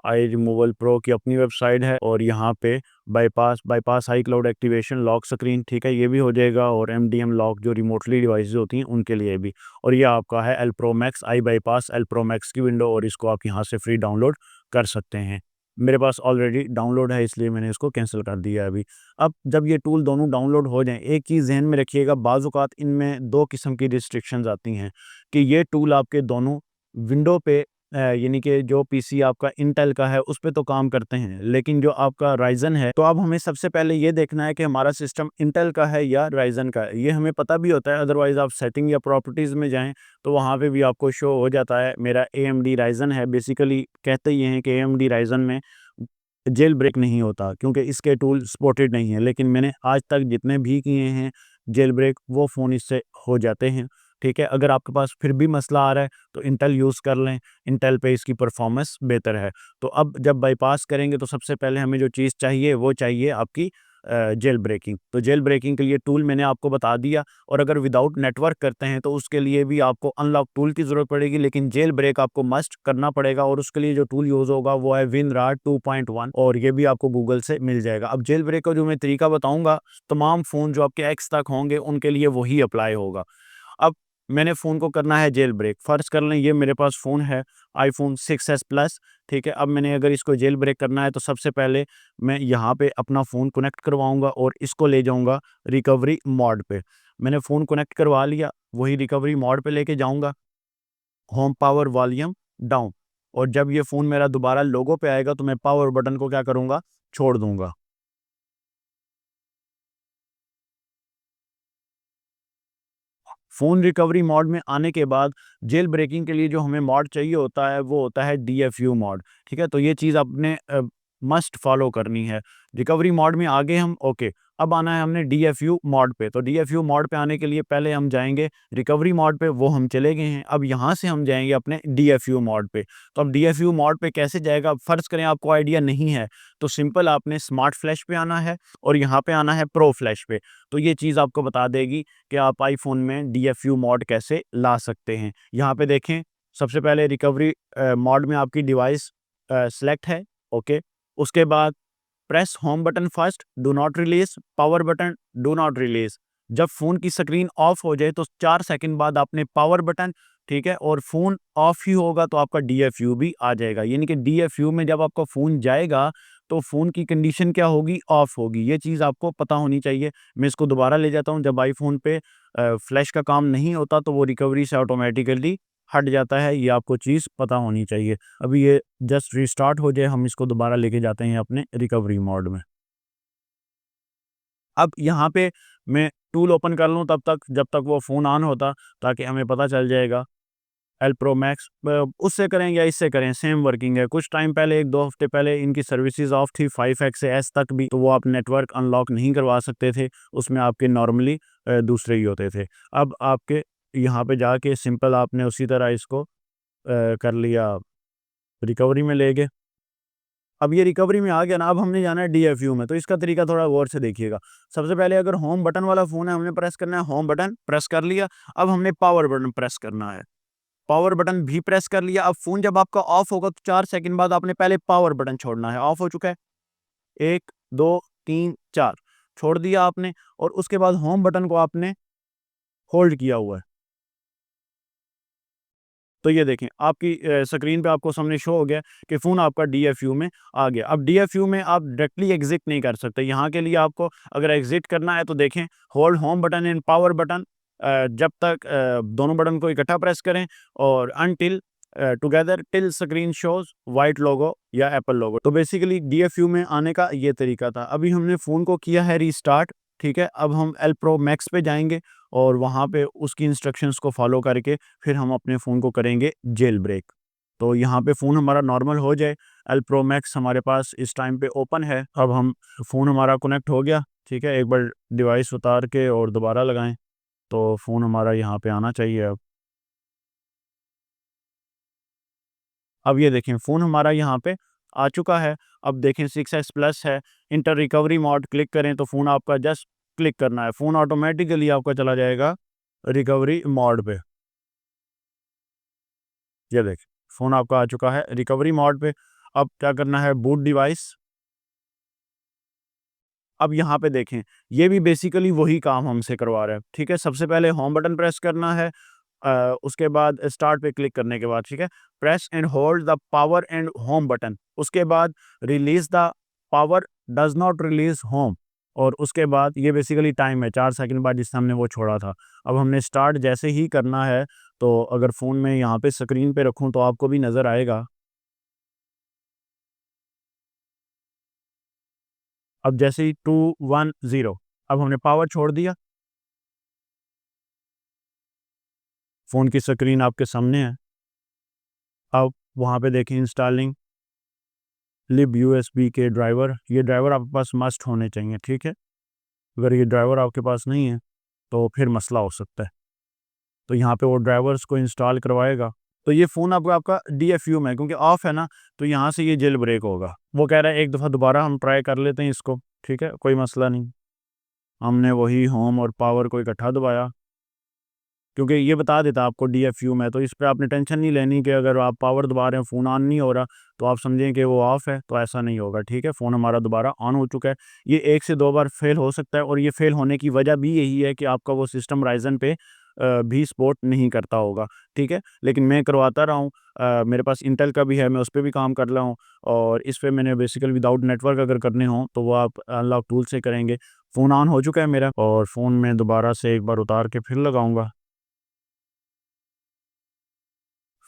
I removal pro की अपनी वेबसाइट है, और यहाँ पे बाईपास आई क्लाउड एक्टिवेशन लॉक स्क्रीन, ठीक है, ये भी हो जाएगा, और एमडीएम लॉक जो रिमोटली डिवाइसेस होती हैं उनके लिए भी। और ये आपका है एल प्रो मैक्स, आई बाईपास एल प्रो मैक्स की विंडो, और इसको आप यहाँ से फ्री डाउनलोड कर सकते हैं। मेरे पास ऑलरेडी डाउनलोड है इसलिए मैंने इसको कैंसिल कर दिया है अभी। अब जब ये टूल दोनों डाउनलोड हो जाएं, एक चीज़ ध्यान में रखिएगा, बाज़ औक़ात इनमें दो किस्म की रिस्ट्रिक्शंस आती हैं कि ये टूल आपके दोनों विंडो पे यानी कि जो पीसी आपका इंटेल का है उस पे तो काम करते हैं, लेकिन जो आपका राइजन है, तो अब हमें सबसे पहले ये देखना है कि हमारा सिस्टम इंटेल का है या राइजन का है। ये हमें पता भी होता है, अदरवाइज आप सेटिंग या प्रॉपर्टीज़ में जाएं तो वहाँ पे भी आपको शो हो जाता है मेरा एएमडी राइजन है। बेसिकली कहते ये हैं कि एएमडी राइजन में जेल ब्रेक नहीं होता क्योंकि इसके टूल सपोर्टेड नहीं है, लेकिन मैंने आज तक जितने भी किए हैं जेल ब्रेक वो फ़ोन इससे हो जाते हैं, ठीक है। अगर आपके पास फिर भी मसला आ रहा है तो इंटेल यूज़ कर लें, इंटेल पे इसकी परफॉर्मेंस बेहतर है। तो अब जब बाईपास करेंगे तो सबसे पहले हमें जो चीज़ चाहिए वो चाहिए आपकी जेल ब्रेकिंग। तो जेल ब्रेकिंग के लिए टूल मैंने आपको बता दिया, और अगर विदाउट नेटवर्क करते हैं तो उसके लिए भी आपको अनलॉक टूल की ज़रूरत पड़ेगी, लेकिन जेल ब्रेक आपको मस्ट करना पड़ेगा, और उसके लिए जो टूल यूज़ होगा वो है विनरार 2.1, और ये भी आपको गूगल से मिल जाएगा। अब जेल ब्रेक का जो मैं तरीका बताऊँगा, तमाम फ़ोन जो आपके एक्स तक होंगे उनके लिए वही अप्लाई होगा। अब मैंने फ़ोन को करना है जेल ब्रेक। फ़र्ज़ कर लें ये मेरे पास फ़ोन है आईफ़ोन 6s प्लस, ठीक है। अब मैंने अगर इसको जेल ब्रेक करना है तो सबसे पहले मैं यहाँ पे अपना फ़ोन कनेक्ट करवाऊँगा और इसको ले जाऊँगा रिकवरी मोड पे। मैंने फ़ोन कनेक्ट करवा लिया, वही रिकवरी मोड पे लेके जाऊँगा, होम पावर वॉल्यूम डाउन, और जब ये फ़ोन मेरा दोबारा लोगो पे आएगा तो मैं पावर बटन को क्या करूँगा, छोड़ दूँगा। फ़ोन रिकवरी मोड में आने के बाद जेल ब्रेकिंग के लिए जो हमें मोड चाहिए होता है वो होता है डीएफयू मोड, ठीक है? तो ये चीज़ आपने मस्ट फ़ॉलो करनी है। रिकवरी मोड में आ गए हम, ओके। अब आना है हमने डीएफयू मोड पे, तो डीएफयू मोड पे आने के लिए पहले हम जाएँगे रिकवरी मोड पे, वो हम चले गए हैं। अब यहाँ से हम जाएँगे अपने डीएफयू मोड पे। तो अब डीएफयू मोड पे कैसे जाएगा? अब फ़र्ज़ करें आपको आइडिया नहीं है, तो सिंपल आपने स्मार्ट फ्लैश पे आना है और यहाँ पे आना है प्रो फ्लैश पे। तो ये चीज़ आपको बता देगी कि आप आईफ़ोन में डीएफयू मोड कैसे ला सकते हैं। यहाँ पे देखें, सबसे पहले रिकवरी मोड में आपकी डिवाइस सेलेक्ट है, ओके। उसके बाद press home button first, do not release, power button, do not release. जब फ़ोन की स्क्रीन ऑफ हो जाए तो 4 सेकंड बाद आपने पावर बटन, ठीक है, और फ़ोन ऑफ ही होगा तो आपका डीएफयू भी आ जाएगा। यानी कि डीएफयू में जब आपका फ़ोन जाएगा तो फ़ोन की कंडीशन क्या होगी? ऑफ होगी। ये चीज़ आपको पता होनी चाहिए। मैं इसको दोबारा ले जाता हूँ, जब आईफ़ोन पे फ्लैश का काम नहीं होता तो वो रिकवरी से ऑटोमैटिकली हट जाता है, ये आपको चीज़ पता होनी चाहिए। अभी ये जस्ट रिस्टार्ट हो जाए, हम इसको दोबारा लेके जाते हैं अपने रिकवरी मोड में। अब यहाँ पे मैं टूल ओपन कर लूँ तब तक, जब तक वो फ़ोन ऑन होता, ताकि हमें पता चल जाएगा एल प्रो मैक्स उससे करें या इससे करें सेम वर्किंग है। कुछ टाइम पहले 1-2 हफ्ते पहले इनकी सर्विसेज़ ऑफ थी 5X से S तक भी, तो वो आप नेटवर्क अनलॉक नहीं करवा सकते थे, उसमें आपके नॉर्मली दूसरे ही होते थे। अब आपके यहाँ पे जाके सिंपल आपने उसी तरह इसको कर लिया, रिकवरी में ले गए। अब ये रिकवरी में आ गया ना, अब हमने जाना है डीएफयू में, तो इसका तरीका थोड़ा गौर से देखिएगा। सबसे पहले अगर होम बटन वाला फ़ोन है, हमने प्रेस करना है होम बटन, प्रेस कर लिया। अब हमने पावर बटन प्रेस करना है। पावर बटन भी प्रेस कर लिया। अब फ़ोन जब आपका ऑफ होगा तो 4 सेकंड बाद आपने पहले पावर बटन छोड़ना है। ऑफ हो चुका है, 1, 2, 3, 4 छोड़ दिया आपने, और उसके बाद होम बटन को आपने होल्ड किया हुआ है। तो ये देखें आपकी स्क्रीन पे आपको सामने शो हो गया कि फ़ोन आपका डीएफयू में आ गया। अब डीएफयू में आप डायरेक्टली एग्ज़िट नहीं कर सकते। यहाँ के लिए आपको अगर एग्ज़िट करना है तो देखें, hold home button and power button, जब तक दोनों बटन को इकट्ठा प्रेस करें, और until together till screen shows white logo या एप्पल लोगो। तो बेसिकली डीएफयू में आने का ये तरीका था। अभी हमने फ़ोन को किया है रीस्टार्ट, ठीक है। अब हम एल प्रो मैक्स पे जाएँगे और वहाँ पे उसकी इंस्ट्रक्शंस को फ़ॉलो करके फिर हम अपने फ़ोन को करेंगे जेल ब्रेक। तो यहाँ पे फ़ोन हमारा नॉर्मल हो जाए, एल प्रो मैक्स हमारे पास इस टाइम पे ओपन है। अब हम फ़ोन हमारा कनेक्ट हो गया, ठीक है। एक बार डिवाइस उतार के और दोबारा लगाएँ, तो फ़ोन हमारा यहाँ पे आना चाहिए अब। अब ये देखें फ़ोन हमारा यहाँ पे आ चुका है। अब देखें 6s प्लस है, इंटर रिकवरी मोड क्लिक करें तो फ़ोन आपका जस्ट क्लिक करना है, फ़ोन ऑटोमेटिकली आपका चला जाएगा रिकवरी मोड पे। ये देखिए फ़ोन आपका आ चुका है रिकवरी मोड पे। अब क्या करना है, बूट डिवाइस। अब यहाँ पे देखें, ये भी बेसिकली वही काम हमसे करवा रहा है, ठीक है? सबसे पहले होम बटन प्रेस करना है, उसके बाद स्टार्ट पे क्लिक करने के बाद, ठीक है? Press and hold the power and home button, उसके बाद release the power does not release home, और उसके बाद ये बेसिकली टाइम है 4 सेकंड बाद जिससे हमने वो छोड़ा था। अब हमने स्टार्ट जैसे ही करना है, तो अगर फ़ोन में यहाँ पे स्क्रीन पे रखूँ तो आपको भी नज़र आएगा। अब जैसे ही 2 1 0, अब हमने पावर छोड़ दिया, फ़ोन की स्क्रीन आपके सामने है। अब वहाँ पे देखें इंस्टॉलिंग लिब यूएसबी के ड्राइवर, ये ड्राइवर आपके पास मस्ट होने चाहिए, ठीक है? अगर ये ड्राइवर आपके पास नहीं है, तो फिर मसला हो सकता है। तो यहाँ पे वो ड्राइवर्स को इंस्टॉल करवाएगा। तो ये फ़ोन आपका आपका डीएफयू में है, क्योंकि ऑफ है ना, तो यहाँ से ये जेल ब्रेक होगा। वो कह रहा है एक दफ़ा दोबारा हम ट्राई कर लेते हैं इसको, ठीक है? कोई मसला नहीं। हमने वही होम और पावर को इकट्ठा दबाया, क्योंकि ये बता देता है आपको डीएफयू में, तो इस पे आपने टेंशन नहीं लेनी कि अगर आप पावर दबा रहे हैं, फ़ोन ऑन नहीं हो रहा, तो आप समझें कि वो ऑफ़ है, तो ऐसा नहीं होगा, ठीक है? फ़ोन हमारा दोबारा ऑन हो चुका है। ये 1 से 2 बार फ़ेल हो सकता है, और ये फ़ेल होने की वजह भी यही है कि आपका वो सिस्टम राइज़न पे भी सपोर्ट नहीं करता होगा, ठीक है? लेकिन मैं करवाता रहा हूँ, मेरे पास इंटेल का भी है, मैं उस पे भी काम कर रहा हूँ, और इस पे मैंने बेसिकली विदाउट नेटवर्क अगर करने हों, तो वो आप अनलॉक टूल से करेंगे। फ़ोन ऑन हो चुका है मेरा, और फ़ोन मैं दोबारा से एक बार उतार के फिर लगाऊँगा।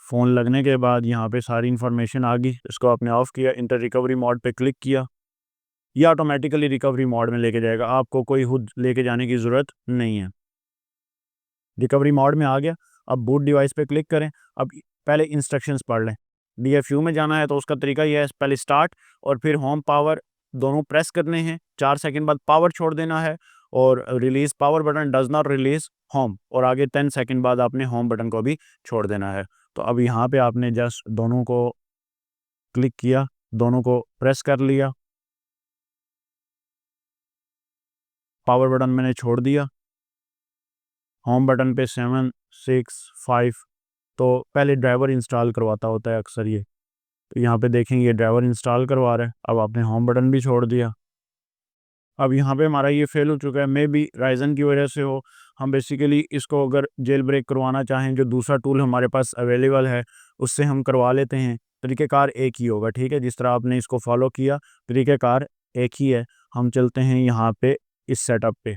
फ़ोन लगने के बाद यहाँ पे सारी इन्फॉर्मेशन आ गई, इसको आपने ऑफ़ किया, इंटर रिकवरी मोड पे क्लिक किया, ये ऑटोमेटिकली रिकवरी मोड में लेके जाएगा, आपको कोई खुद लेके जाने की ज़रूरत नहीं है। रिकवरी मोड में आ गया, अब बूट डिवाइस पे क्लिक करें, अब पहले इंस्ट्रक्शंस पढ़ लें। डीएफयू में जाना है तो उसका तरीका ये है, पहले स्टार्ट और फिर होम पावर दोनों प्रेस करने हैं, 4 सेकंड बाद पावर छोड़ देना है, और release power button does not release home, और आगे 10 सेकंड बाद आपने होम बटन को भी छोड़ देना है। तो अब यहाँ पे आपने जस्ट दोनों को क्लिक किया, दोनों को प्रेस कर लिया, पावर बटन मैंने छोड़ दिया, होम बटन पे 7 6 5, तो पहले ड्राइवर इंस्टॉल करवाता होता है अक्सर ये। तो यहाँ पे देखें ये ड्राइवर इंस्टॉल करवा रहा है, अब आपने होम बटन भी छोड़ दिया। अब यहाँ पे हमारा ये फ़ेल हो चुका है, मेबी राइज़न की वजह से हो। हम बेसिकली इसको अगर जेल ब्रेक करवाना चाहें, जो दूसरा टूल हमारे पास अवेलेबल है, उससे हम करवा लेते हैं। तरीक़ेकार एक ही होगा, ठीक है? जिस तरह आपने इसको फ़ॉलो किया, तरीक़ेकार एक ही है। हम चलते हैं यहाँ पे इस सेटअप पे।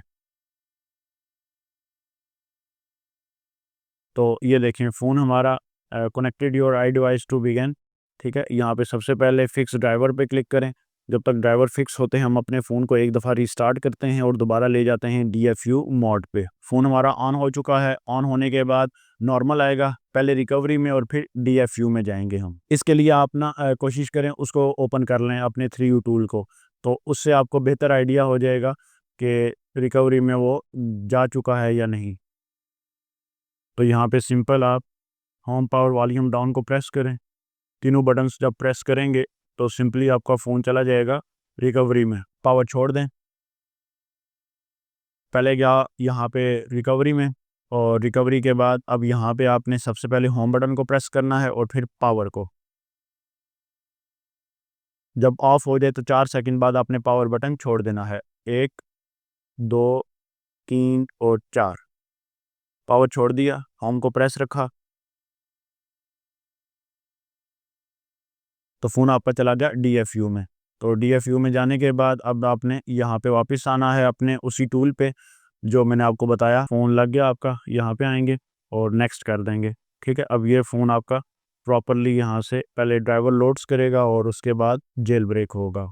तो ये देखें फ़ोन हमारा connected your iDevice to begin, ठीक है? यहाँ पे सबसे पहले फिक्स ड्राइवर पे क्लिक करें। जब तक ड्राइवर फिक्स होते हैं, हम अपने फ़ोन को एक दफ़ा रीस्टार्ट करते हैं और दोबारा ले जाते हैं डीएफयू मोड पे। फ़ोन हमारा ऑन हो चुका है, ऑन होने के बाद नॉर्मल आएगा, पहले रिकवरी में और फिर डीएफयू में जाएँगे हम। इसके लिए आप ना कोशिश करें उसको ओपन कर लें अपने 3U टूल को, तो उससे आपको बेहतर आइडिया हो जाएगा कि रिकवरी में वो जा चुका है या नहीं। तो यहाँ पे सिंपल आप होम पावर वॉल्यूम डाउन को प्रेस करें। तीनों बटन्स जब प्रेस करेंगे तो सिंपली आपका फ़ोन चला जाएगा रिकवरी में। पावर छोड़ दें, पहले गया यहाँ पे रिकवरी में, और रिकवरी के बाद अब यहाँ पे आपने सबसे पहले होम बटन को प्रेस करना है और फिर पावर को। जब ऑफ हो जाए तो 4 सेकंड बाद आपने पावर बटन छोड़ देना है। 1, 2, 3 और 4। पावर छोड़ दिया, होम को प्रेस रखा, तो फ़ोन आपका चला गया डीएफयू में। तो डीएफयू में जाने के बाद अब आपने यहाँ पे वापस आना है अपने उसी टूल पे जो मैंने आपको बताया। फ़ोन लग गया आपका, यहाँ पे आएँगे और नेक्स्ट कर देंगे, ठीक है? अब ये फ़ोन आपका प्रॉपर्ली यहाँ से पहले ड्राइवर लोड्स करेगा और उसके बाद जेल ब्रेक होगा।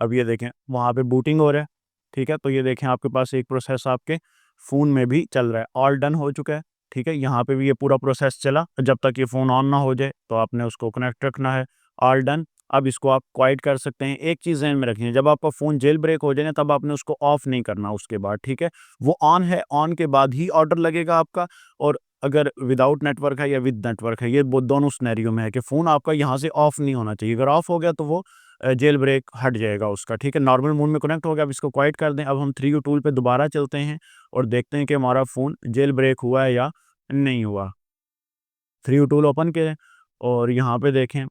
अब ये देखें वहाँ पे बूटिंग हो रहा है, ठीक है? तो ये देखें आपके पास एक प्रोसेस आपके फ़ोन में भी चल रहा है, ऑल डन हो चुका है, ठीक है। यहाँ पे भी ये पूरा प्रोसेस चला, जब तक ये फ़ोन ऑन ना हो जाए तो आपने उसको कनेक्ट रखना है। All done. अब इसको आप क्वाइट कर सकते हैं। एक चीज़ ज़हन में रखिए, जब आपका फ़ोन जेल ब्रेक हो जाए ना, तब आपने उसको ऑफ़ नहीं करना उसके बाद, ठीक है। वो ऑन है, ऑन के बाद ही ऑर्डर लगेगा आपका। और अगर विदाउट नेटवर्क है या विद नेटवर्क है, ये दोनों सिनेरियो में है कि फ़ोन आपका यहाँ से ऑफ़ नहीं होना चाहिए। अगर ऑफ़ हो गया तो वो जेल ब्रेक हट जाएगा उसका, ठीक है। नॉर्मल मोड में कनेक्ट हो गया, अब इसको क्वाइट कर दें। अब हम 3U टूल पे दोबारा चलते हैं और देखते हैं कि हमारा फ़ोन जेल ब्रेक हुआ है या नहीं हुआ। 3U टूल ओपन करें और यहाँ पे देखें,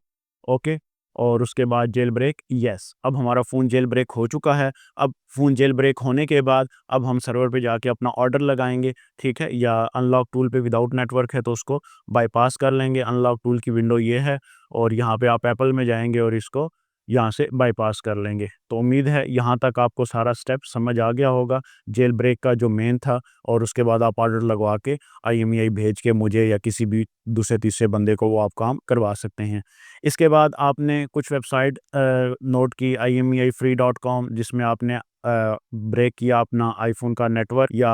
ओके। और उसके बाद जेल ब्रेक, यस। अब हमारा फ़ोन जेल ब्रेक हो चुका है। अब फ़ोन जेल ब्रेक होने के बाद अब हम सर्वर पे जाके अपना ऑर्डर लगाएँगे, ठीक है। या अनलॉक टूल पे विदाउट नेटवर्क है तो उसको बाईपास कर लेंगे। अनलॉक टूल की विंडो ये है और यहाँ पे आप एप्पल में जाएँगे और इसको यहाँ से बाईपास कर लेंगे। तो उम्मीद है यहाँ तक आपको सारा स्टेप समझ आ गया होगा, जेल ब्रेक का जो मेन था। और उसके बाद आप ऑर्डर लगवा के IMEI भेज के मुझे या किसी भी दूसरे तीसरे बंदे को वो आप काम करवा सकते हैं। इसके बाद आपने कुछ वेबसाइट नोट की, IMEIFree.com, जिसमें आपने ब्रेक किया अपना आईफ़ोन का नेटवर्क या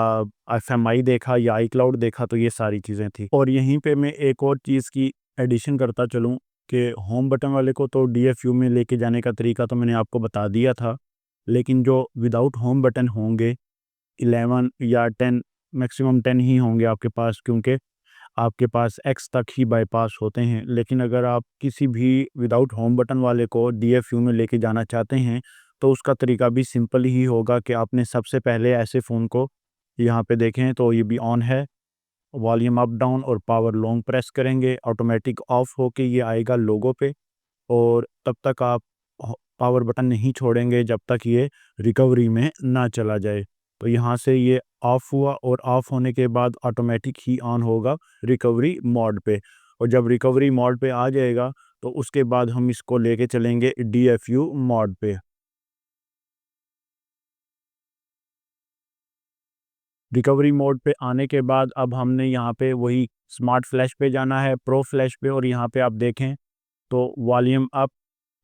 FMI देखा या iCloud देखा, तो ये सारी चीज़ें थी। और यहीं पे मैं एक और चीज़ की एडिशन करता चलूँ कि होम बटन वाले को तो DFU में लेके जाने का तरीका तो मैंने आपको बता दिया था, लेकिन जो विदाउट होम बटन होंगे 11 या 10, मैक्सिमम 10 ही होंगे आपके पास, क्योंकि आपके पास X तक ही बाईपास होते हैं। लेकिन अगर आप किसी भी विदाउट होम बटन वाले को DFU में लेके जाना चाहते हैं, तो उसका तरीका भी सिंपल ही होगा कि आपने सबसे पहले ऐसे फ़ोन को, यहाँ पे देखें तो ये भी ऑन है, वॉल्यूम अप डाउन और पावर लॉन्ग प्रेस करेंगे, ऑटोमेटिक ऑफ होके ये आएगा लोगो पे। और तब तक आप पावर बटन नहीं छोड़ेंगे जब तक ये रिकवरी में ना चला जाए। तो यहाँ से ये ऑफ़ हुआ और ऑफ़ होने के बाद ऑटोमेटिक ही ऑन होगा रिकवरी मोड पे। और जब रिकवरी मोड पे आ जाएगा तो उसके बाद हम इसको लेके चलेंगे DFU मोड पे। रिकवरी मोड पे आने के बाद अब हमने यहाँ पे वही स्मार्ट फ्लैश पे जाना है, प्रो फ्लैश पे। और यहाँ पे आप देखें तो volume up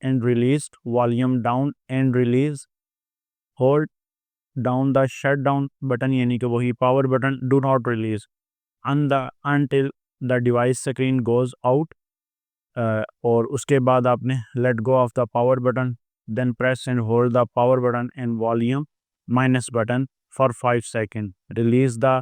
and release, volume down and release, hold down the shut down button, यानी कि वही power button, do not release until the device screen goes out। और उसके बाद आपने let go of the power button, then press and hold the power button and volume minus button for 5 second, release the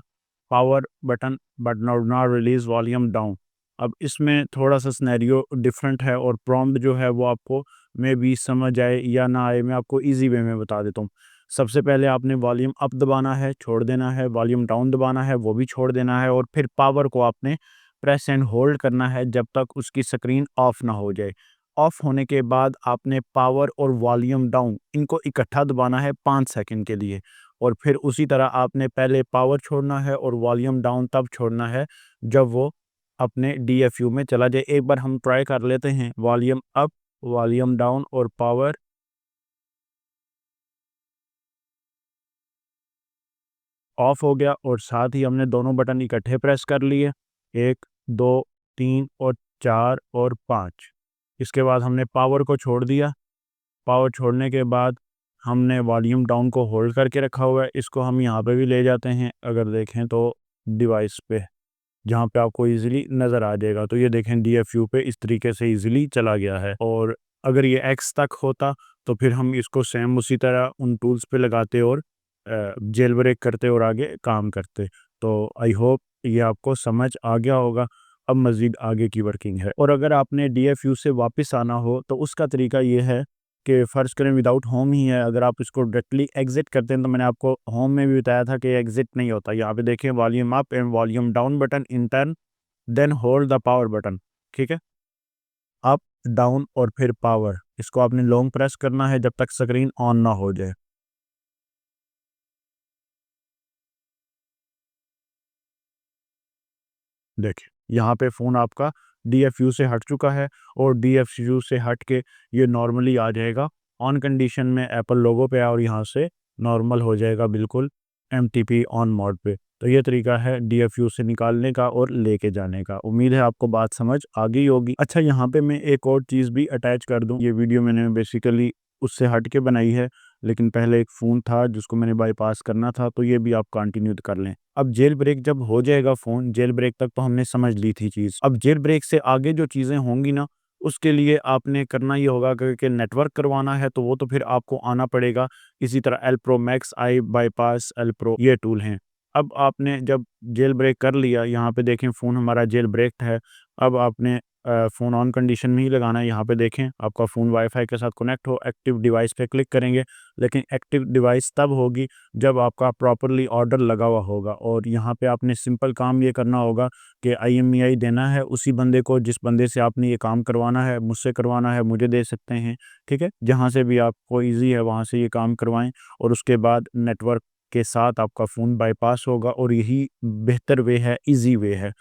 power button but not release volume down. अब इसमें थोड़ा सा scenario different है और प्रॉम्प्ट जो है वो आपको मे भी समझ आए या ना आए, मैं आपको इजी वे में बता देता हूँ। सबसे पहले आपने वॉल्यूम अप दबाना है, छोड़ देना है, वॉल्यूम डाउन दबाना है, वो भी छोड़ देना है, और फिर पावर को आपने प्रेस एंड होल्ड करना है जब तक उसकी स्क्रीन ऑफ ना हो जाए। ऑफ होने के बाद आपने पावर और वॉल्यूम डाउन इनको इकट्ठा दबाना है 5 सेकंड के लिए। और फिर उसी तरह आपने पहले पावर छोड़ना है और वॉल्यूम डाउन तब छोड़ना है जब वो अपने DFU में चला जाए। एक बार हम ट्राई कर लेते हैं, वॉल्यूम अप, वॉल्यूम डाउन और पावर ऑफ हो गया, और साथ ही हमने दोनों बटन इकट्ठे प्रेस कर लिए, 1, 2, 3 और 4 और 5। इसके बाद हमने पावर को छोड़ दिया। पावर छोड़ने के बाद हमने वॉल्यूम डाउन को होल्ड करके रखा हुआ है। इसको हम यहाँ पे भी ले जाते हैं, अगर देखें तो डिवाइस पे, जहाँ पे आपको इजीली नज़र आ जाएगा। तो ये देखें DFU पे इस तरीके से इजीली चला गया है। और अगर ये X तक होता तो फिर हम इसको सेम उसी तरह उन टूल्स पे लगाते और जेल ब्रेक करते और आगे काम करते। तो आई होप ये आपको समझ आ गया होगा। अब मज़ीद आगे की वर्किंग है। और अगर आपने DFU से वापस आना हो तो उसका तरीका ये है कि फ़र्ज़ करें विदाउट होम ही है, अगर आप इसको डायरेक्टली एग्ज़िट करते हैं, तो मैंने आपको होम में भी बताया था कि एग्ज़िट नहीं होता। यहाँ पे देखिए volume up and volume down button in turn, then hold the power button, ठीक है। अप, डाउन और फिर पावर, इसको आपने लॉन्ग प्रेस करना है जब तक स्क्रीन ऑन ना हो जाए। देखिए यहाँ पे फ़ोन आपका DFU से हट चुका है और DFU से हट के ये नॉर्मली आ जाएगा ऑन कंडीशन में, एप्पल लोगो पे, और यहाँ से नॉर्मल हो जाएगा बिल्कुल MTP ऑन मोड पे। तो ये तरीका है DFU से निकालने का और लेके जाने का। उम्मीद है आपको बात समझ आ गई होगी। अच्छा, यहाँ पे मैं एक और चीज़ भी अटैच कर दूँ, ये वीडियो मैंने बेसिकली उससे हट के बनाई है, लेकिन पहले एक फ़ोन था जिसको मैंने बाईपास करना था, तो ये भी आप कंटिन्यू कर लें। अब जेल ब्रेक जब हो जाएगा फ़ोन, जेल ब्रेक तक तो हमने समझ ली थी चीज़। अब जेल ब्रेक से आगे जो चीज़ें होंगी ना, उसके लिए आपने करना ये होगा कि नेटवर्क करवाना है, तो वो तो फिर आपको आना पड़ेगा। इसी तरह एल प्रो मैक्स, आई बाईपास, एल प्रो ये टूल हैं। अब आपने जब जेल ब्रेक कर लिया, यहाँ पे देखें फ़ोन हमारा जेल ब्रेक्ड है। अब आपने फ़ोन ऑन कंडीशन में ही लगाना है। यहाँ पे देखें आपका फ़ोन वाईफ़ाई के साथ कनेक्ट हो, एक्टिव डिवाइस पे क्लिक करेंगे, लेकिन एक्टिव डिवाइस तब होगी जब आपका प्रॉपर्ली ऑर्डर लगा हुआ होगा। और यहाँ पे आपने सिंपल काम ये करना होगा कि IMEI देना है उसी बंदे को, जिस बंदे से आपने ये काम करवाना है। मुझसे करवाना है, मुझे दे सकते हैं, ठीक है? जहाँ से भी आपको ईज़ी है वहाँ से ये काम करवाएँ, और उसके बाद नेटवर्क के साथ आपका फ़ोन बाईपास होगा, और यही बेहतर वे है, ईज़ी वे है,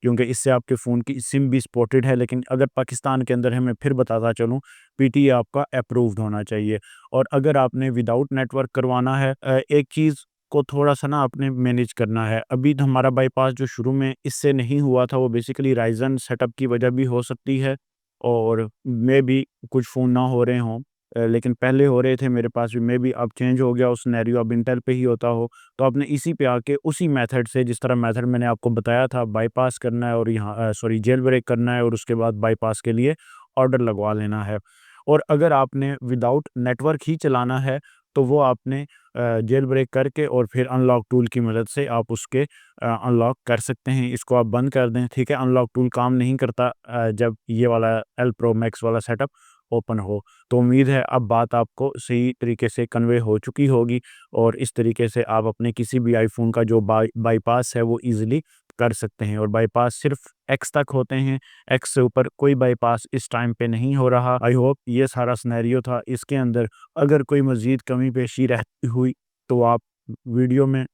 क्योंकि इससे आपके फ़ोन की सिम भी सपोर्टेड है। लेकिन अगर पाकिस्तान के अंदर है, मैं फिर बताता चलूँ, PTA आपका अप्रूव्ड होना चाहिए। और अगर आपने विदाउट नेटवर्क करवाना है, एक चीज़ को थोड़ा-सा ना आपने मैनेज करना है। अभी तो हमारा बाईपास जो शुरू में इससे नहीं हुआ था, वो बेसिकली राइज़न सेटअप की वजह भी हो सकती है, और मेबी कुछ फ़ोन ना हो रहे हों, लेकिन पहले हो रहे थे मेरे पास भी, मेबी अब चेंज हो गया, वो सिनेरियो अब इंटेल पे ही होता हो। तो आपने इसी पे आके उसी मेथड से, जिस तरह मेथड मैंने आपको बताया था, बाईपास करना है, और यहाँ सॉरी जेल ब्रेक करना है, और उसके बाद बाईपास के लिए ऑर्डर लगवा लेना है। और अगर आपने विदाउट नेटवर्क ही चलाना है, तो वो आपने जेल ब्रेक करके और फिर अनलॉक टूल की मदद से आप उसके अनलॉक कर सकते हैं। इसको आप बंद कर दें, ठीक है? अनलॉक टूल काम नहीं करता जब ये वाला एल प्रो मैक्स वाला सेटअप ओपन हो। तो उम्मीद है अब बात आपको सही तरीके से कन्वे हो चुकी होगी, और इस तरीके से आप अपने किसी भी आईफ़ोन का जो बाईपास है वो ईज़िली कर सकते हैं। और बाईपास सिर्फ़ एक्स तक होते हैं, एक्स से ऊपर कोई बाईपास इस टाइम पे नहीं हो रहा। आई होप ये सारा सिनेरियो था। इसके अंदर अगर कोई मज़ीद कमी-पेशी रहती हुई, तो आप वीडियो में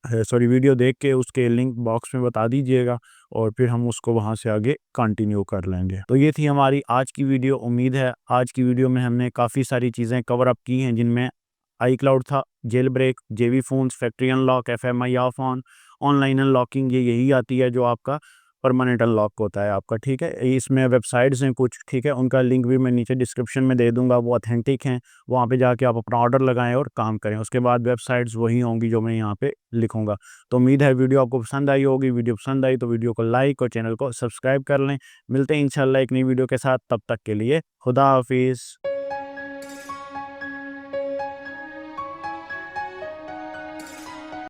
वीडियो देख के उसके लिंक बॉक्स में बता दीजिएगा, और फिर हम उसको वहाँ से आगे कंटिन्यू कर लेंगे। तो ये थी हमारी आज की वीडियो। उम्मीद है आज की वीडियो में हमने काफ़ी सारी चीज़ें कवर अप की हैं, जिनमें iCloud था, jailbreak, JB phones, factory unlock, FMI off on, online unlocking, ये यही आती है जो आपका परमानेंट अनलॉक होता है आपका, ठीक है? इसमें वेबसाइट्स हैं कुछ, ठीक है? उनका लिंक भी मैं नीचे डिस्क्रिप्शन में दे दूँगा, वो ऑथेंटिक हैं। वहाँ पे जाके आप अपना ऑर्डर लगाएँ और काम करें। उसके बाद वेबसाइट्स वही होंगी जो मैं यहाँ पे लिखूँगा। तो उम्मीद है वीडियो आपको पसंद आई होगी। वीडियो पसंद आई तो वीडियो को लाइक और चैनल को सब्सक्राइब कर लें। मिलते हैं इंशाल्लाह एक नई वीडियो के साथ, तब तक के लिए खुदा हाफ़िज़।